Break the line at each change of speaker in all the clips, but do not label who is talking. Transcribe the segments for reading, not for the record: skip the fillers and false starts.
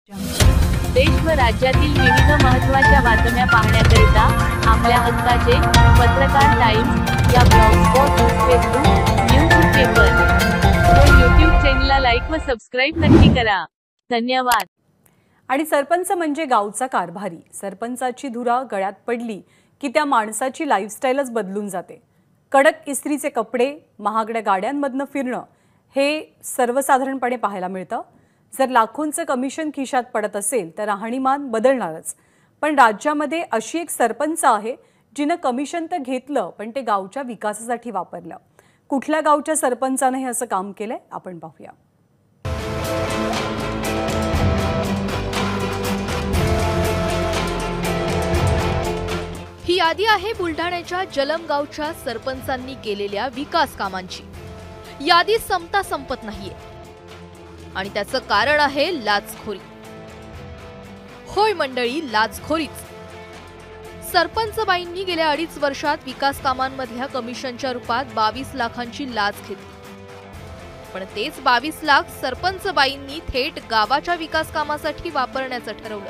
देश व राज्यातील विविध महत्त्वाच्या बातम्या पाहण्याकरिता आपल्या हक्काचे पत्रकार टाइम्स या ब्लॉगस्पॉट, फेसबुक, न्यूज पेपर व YouTube चॅनलला लाईक व सबस्क्राईब नक्की करा। धन्यवाद।
आणि सरपंच म्हणजे गावचा कारभारी। सरपंचाची धुरा गळ्यात पडली की त्या माणसाची लाईफस्टाईलच बदलून जाते। कडक इस्त्रीचे कपडे, महागड्या गाड्यांमधनं फिरणं हे सर्वसाधारणपणे पाहायला मिळतं। जर लाखोंचं कमिशन खिशात पडत असेल तर राहणीमान बदलणारच। पण राज्यामध्ये अशी एक सरपंच आहे जिने कमिशन तर घेतलं पण ते गावच्या विकासासाठी वापरलं। कुठल्या गावच्या सरपंचाने हे असं काम केलंय आपण पाहूया।
ही यादी आहे बुलढाण्याच्या जलम गावच्या सरपंचांनी केलेल्या विकास कामांची। यादी संपता संपत नाहीये आणि त्याचं कारण आहे लाचखोरी। होय मंडळी, लाचखोरीच। सरपंच बाईंनी गेल्या 2.5 वर्षात विकास कामांमधल्या कमिशनच्या रूपात 22 लाखांची लाच घेतली। पण तेच 22 लाख सरपंच बाईंनी थेट गावाच्या विकास कामासाठी वापरण्याचं ठरवलं।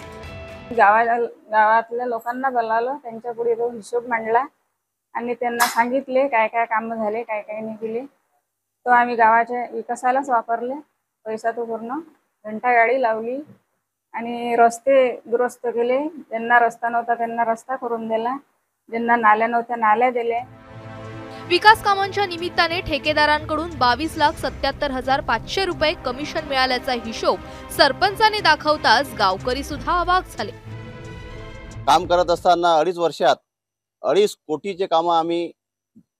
गावातल्या लोकांना बोलावलं, त्यांच्या पुढे तो हिशोब मांडला आणि त्यांना सांगितले काय काय काम झाले, काय काय नाही केले। तो आम्ही गावाच्या विकासालाच वापरले। पैसा तो पूर्ण घंटा गाडी लावली आणि रस्ते दुरुस्त केले। ज्यांना रस्ता नव्हता त्यांना रस्ता करून दिला, ज्यांना नाल्या नव्हत्या नाल्या दिल्या।
विकास कामांच्या निमित्ताने ठेकेदारांकडून 22,77,500 रुपये कमिशन मिळाल्याचा हिशोब सरपंचाने दाखवताच गावकरी सुद्धा अवाक झाले।
काम करत असताना 2.5 वर्षात 2.5 कोटीचे काम आम्ही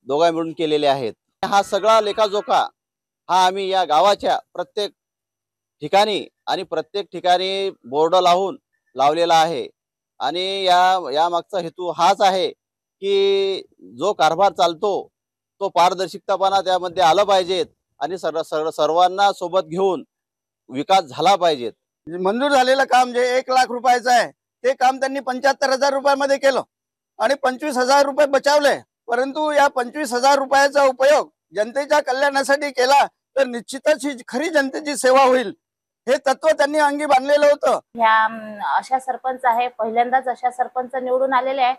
दोघां मिळून केलेले आहेत। हा सगळा लेखाजोखा हा आम्ही या गावाच्या प्रत्येक ठिकाणी आणि प्रत्येक ठिकाणी बोर्ड लावलेला आहे। आणि या मागचा हेतू हाच आहे की जो कारभार चालतो तो पारदर्शकतापणा त्यामध्ये आला पाहिजेत आणि सर्वांना सोबत घेऊन विकास झाला पाहिजे।
मंजूर झालेलं काम जे 1 लाख रुपयाचं आहे ते काम त्यांनी 75,000 रुपयामध्ये केलं आणि 25,000 रुपये बचावले। परंतु या 25,000 रुपयाचा उपयोग जनतेच्या कल्याणासाठी केला तर निश्चितच ही खरी जनतेची सेवा होईल, हे तत्व त्यांनी अंगी बांधलेलं होतं।
ह्या अशा सरपंच आहे, पहिल्यांदाच अशा सरपंच निवडून आलेले आहे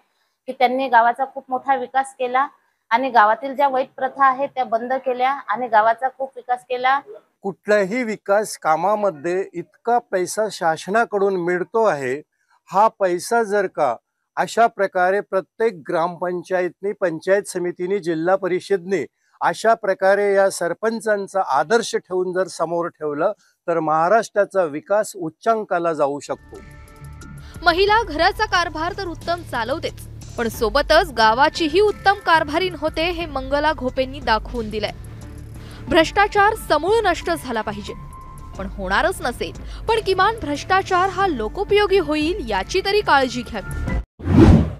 की त्यांनी गावाचा खूप मोठा विकास केला आणि गावातील ज्या वाईट प्रथा आहेत त्या बंद केल्या आणि गावाचा खूप विकास केला।
कुठल्याही विकास कामामध्ये इतका पैसा शासनाकडून मिळतो आहे। हा पैसा जर का अशा प्रकारे प्रत्येक ग्रामपंचायतनी, पंचायत समितीनी, जिल्हा परिषदने अशा प्रकारे या सरपंचांचा आदर्श ठेवून जर समोर ठेवलं तर महाराष्ट्राचा विकास उच्चांकाला जाऊ शकतो।
महिला घराचा कारभार तर उत्तम चालवतेच, पण सोबतच गावाचीही उत्तम कारभारीण होते हे मंगला घोपेंनी दाखवून दिलंय। भ्रष्टाचार समूळ नष्ट झाला पाहिजे, पण होणारच नसेल पण किमान भ्रष्टाचार हा लोकोपयोगी होईल याची तरी काळजी घ्यावी।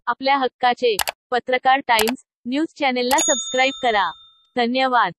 आपल्या हक्काचे पत्रकार टाइम्स न्यूज चॅनलला सबस्क्राईब करा। धन्यवाद।